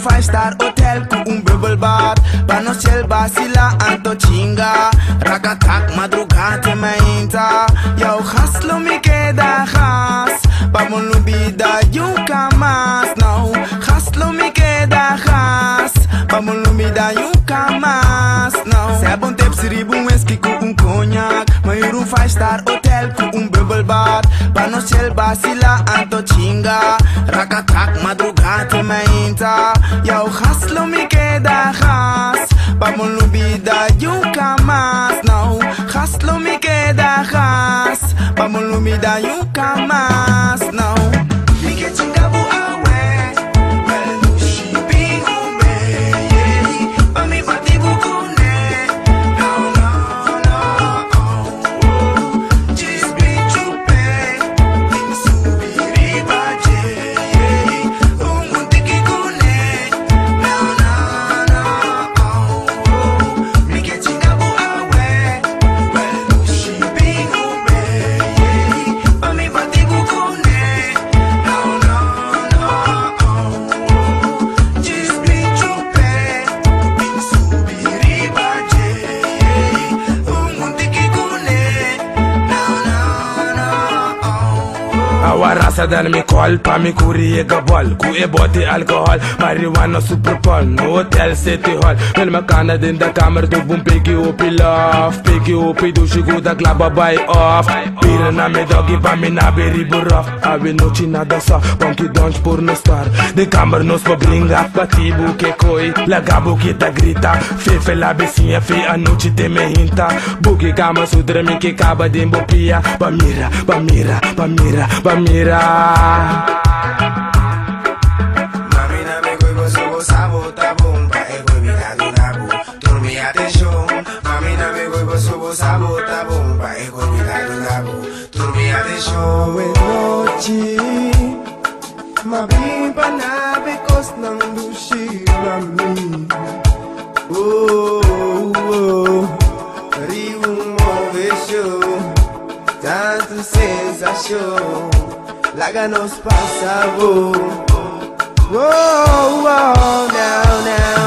5-star hotel com bubble bath. Pra nós vacilar anto chinga. Ragatak madrugada mainta. Yo haslo me queda has. Vamos lubida yuka mas. No, haslo me queda has. Vamos lubida yuka mas. No, se bom tempo seribu whisky com cognac. Maior 5-star hotel com bubble bath. Pra nós vacilar anto chinga. Ragatak madrugada mainta. Yo haslo me queda has. Vamos lubida yuka mas. No, haslo me queda has. Vamos lubida yuka mas. No, me que chinga bu awe. Well do she be home. Pa mi bati bu kune. No no no. Just be chupe. Min subiri baje. Umunti ki kune. No no no. Me que chinga bu awe. Well do she be home. Pa mi bati bu kune. No no no. Just be chupe. Min subiri baje. Umunti ki kune. No no no. Our raça dan me call, pa me curi e gabal. Ku e bote alcohol, marijuana super pol. No hotel city hall. Wel me kana din da kamer do boom peki op i love. Peki op i douche go da klaba by off. Pira na me doggy pa me na beri buraf. Ave noci nada sa, bonki donch por no star. De kamer nos po bringa, batibu ke koi. La gabo que ta grita, fefe la besinha fe a noite te me hinta. Buki kama sudra mi ke kaba dimbo pia. Bamira, bamira, bamira, bamira. Mami na me goibo sobo sabo tabum. Pa e goi virado nabo. Dormi atenção. Mami na me goibo sobo sabo tabum. Pa e goi virado nabo. Dormi atenção. Noite, mabimba na becos ng lushi rami. Oh, oh, rium movejo, tanto sensação, laga nos passavo. Oh, oh, now, now.